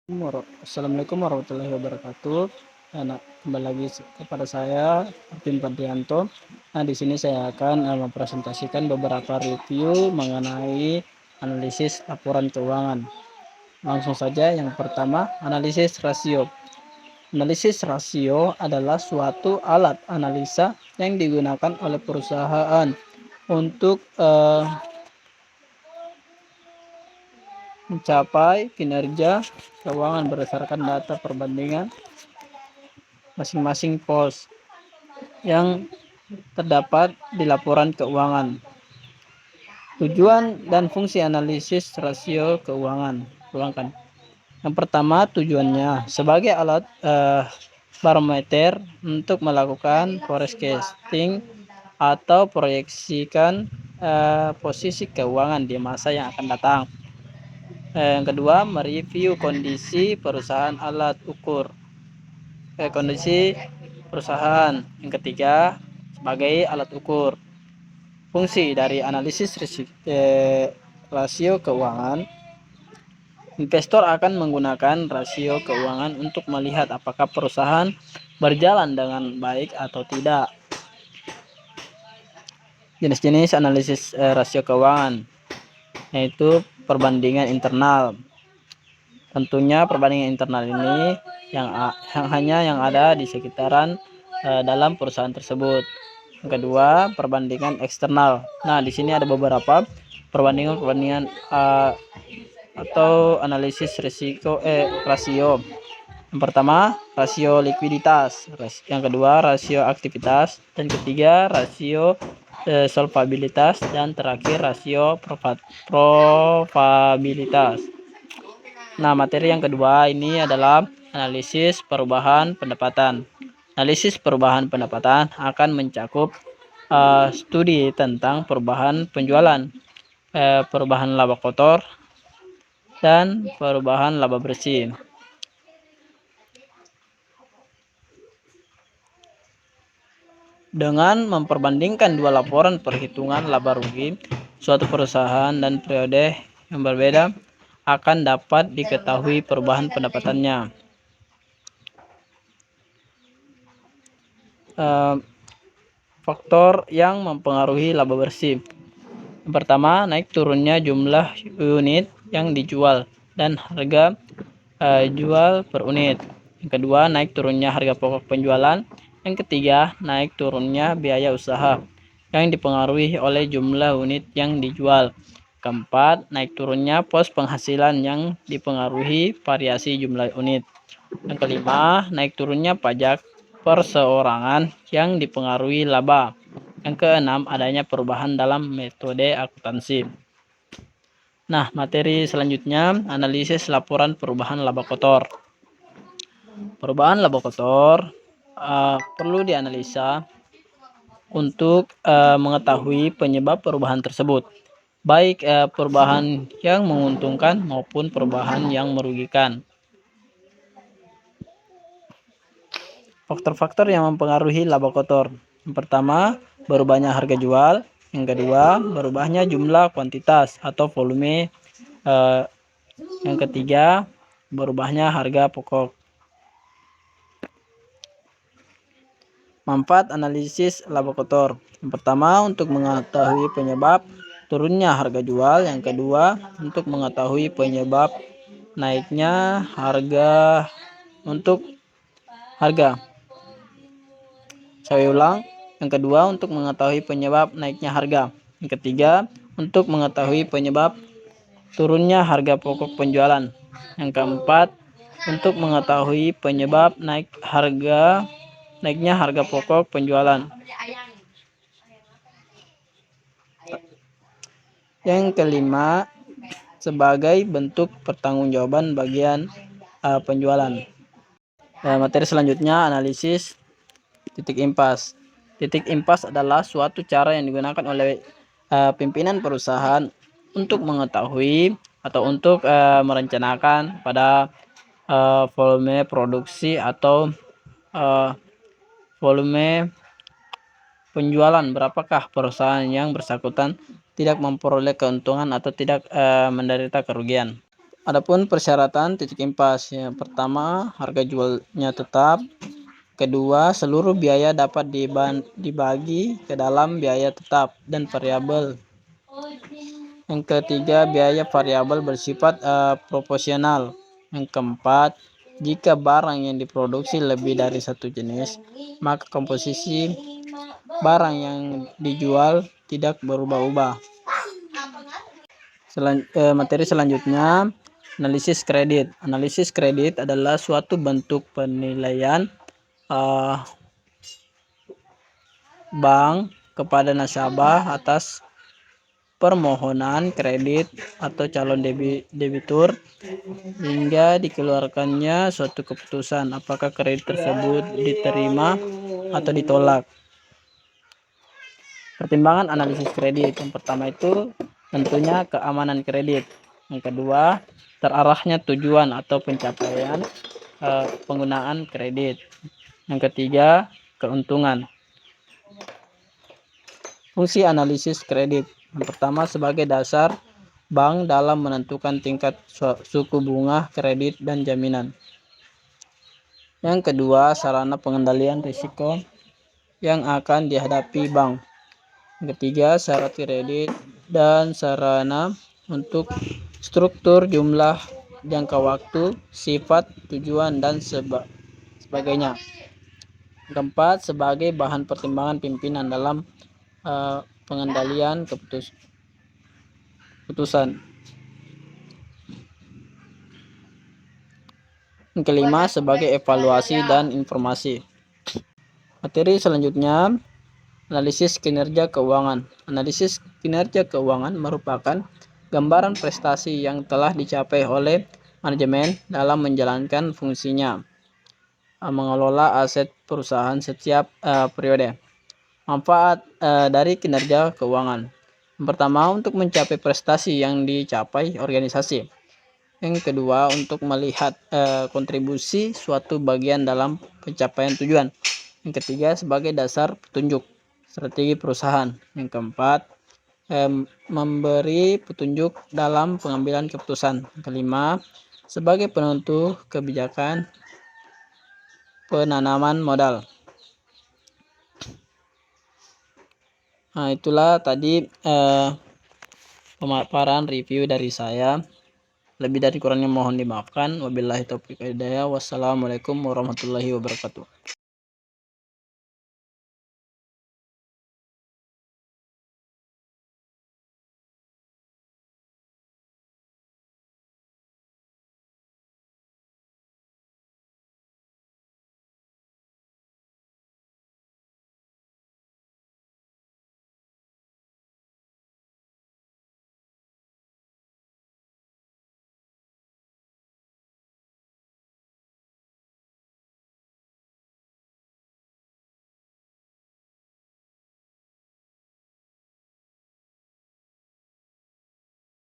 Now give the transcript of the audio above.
Assalamualaikum warahmatullahi wabarakatuh. Nah, kembali lagi kepada saya, Arvin Padrianto. Nah, di sini saya akan mempresentasikan beberapa review mengenai analisis laporan keuangan. Langsung saja, yang pertama, analisis rasio. Analisis rasio adalah suatu alat analisa yang digunakan oleh perusahaan untuk mencapai kinerja keuangan berdasarkan data perbandingan masing-masing pos yang terdapat di laporan keuangan. Tujuan dan fungsi analisis rasio keuangan. Yang pertama, tujuannya sebagai alat barometer untuk melakukan forecasting atau proyeksikan posisi keuangan di masa yang akan datang. Yang kedua, mereview kondisi perusahaan alat ukur. Kondisi perusahaan. Yang ketiga, sebagai alat ukur. Fungsi dari analisis rasio keuangan. Investor akan menggunakan rasio keuangan untuk melihat apakah perusahaan berjalan dengan baik atau tidak. Jenis-jenis analisis rasio keuangan, yaitu perbandingan internal. Tentunya perbandingan internal ini yang hanya yang ada di sekitaran dalam perusahaan tersebut. Yang kedua, perbandingan eksternal. Nah, di sini ada beberapa perbandingan atau analisis rasio. Yang pertama, rasio likuiditas. Yang kedua, rasio aktivitas. Dan ketiga, rasio solvabilitas. Dan terakhir, rasio probabilitas. Nah, materi yang kedua ini adalah analisis perubahan pendapatan. Analisis perubahan pendapatan akan mencakup studi tentang perubahan penjualan, perubahan laba kotor, dan perubahan laba bersih. Dengan memperbandingkan dua laporan perhitungan laba rugi suatu perusahaan dan periode yang berbeda, akan dapat diketahui perubahan pendapatannya. Faktor yang mempengaruhi laba bersih. Yang pertama, naik turunnya jumlah unit yang dijual dan harga jual per unit. Yang kedua, naik turunnya harga pokok penjualan. Yang ketiga, naik turunnya biaya usaha yang dipengaruhi oleh jumlah unit yang dijual. Keempat, naik turunnya pos penghasilan yang dipengaruhi variasi jumlah unit. Yang kelima, naik turunnya pajak perseorangan yang dipengaruhi laba. Yang keenam, adanya perubahan dalam metode akuntansi. Nah, materi selanjutnya, analisis laporan perubahan laba kotor. Perubahan laba kotor perlu dianalisa untuk mengetahui penyebab perubahan tersebut, baik perubahan yang menguntungkan maupun perubahan yang merugikan. Faktor-faktor yang mempengaruhi laba kotor. Yang pertama, berubahnya harga jual. Yang kedua, berubahnya jumlah kuantitas atau volume. Yang ketiga, berubahnya harga pokok. Manfaat analisis laba kotor. Yang pertama, untuk mengetahui penyebab turunnya harga jual. Yang kedua, untuk mengetahui penyebab naiknya harga Saya ulang. Yang kedua, untuk mengetahui penyebab naiknya harga. Yang ketiga, untuk mengetahui penyebab turunnya harga pokok penjualan. Yang keempat, untuk mengetahui penyebab naiknya harga pokok penjualan. Yang kelima, sebagai bentuk pertanggungjawaban bagian penjualan. Materi selanjutnya, analisis titik impas. Titik impas adalah suatu cara yang digunakan oleh pimpinan perusahaan untuk mengetahui atau untuk merencanakan pada volume produksi atau volume penjualan, berapakah perusahaan yang bersangkutan tidak memperoleh keuntungan atau tidak menderita kerugian. Adapun persyaratan titik impas, yang pertama harga jualnya tetap, kedua seluruh biaya dapat dibagi ke dalam biaya tetap dan variabel, yang ketiga biaya variabel bersifat proporsional, yang keempat jika barang yang diproduksi lebih dari satu jenis maka komposisi barang yang dijual tidak berubah-ubah. Materi selanjutnya, analisis kredit. Analisis kredit adalah suatu bentuk penilaian bank kepada nasabah atas permohonan kredit atau calon debitur hingga dikeluarkannya suatu keputusan apakah kredit tersebut diterima atau ditolak. Pertimbangan analisis kredit, yang pertama itu tentunya keamanan kredit, yang kedua terarahnya tujuan atau pencapaian penggunaan kredit, yang ketiga keuntungan. Fungsi analisis kredit, yang pertama sebagai dasar bank dalam menentukan tingkat suku bunga kredit dan jaminan. Yang kedua sarana pengendalian risiko yang akan dihadapi bank. Yang ketiga syarat kredit dan sarana untuk struktur, jumlah, jangka waktu, sifat, tujuan, dan sebagainya. Yang keempat sebagai bahan pertimbangan pimpinan dalam pengendalian keputusan. Yang kelima sebagai evaluasi dan informasi. Materi selanjutnya, analisis kinerja keuangan. Analisis kinerja keuangan merupakan gambaran prestasi yang telah dicapai oleh manajemen dalam menjalankan fungsinya mengelola aset perusahaan setiap periode. Manfaat dari kinerja keuangan. Yang pertama, untuk mencapai prestasi yang dicapai organisasi. Yang kedua, untuk melihat kontribusi suatu bagian dalam pencapaian tujuan. Yang ketiga, sebagai dasar petunjuk strategi perusahaan. Yang keempat, memberi petunjuk dalam pengambilan keputusan. Yang kelima, sebagai penentu kebijakan penanaman modal. Nah, itulah tadi pemaparan review dari saya. Lebih dari kurangnya mohon dimaafkan. Wabillahi taufiq wal hidayah. Wassalamualaikum warahmatullahi wabarakatuh.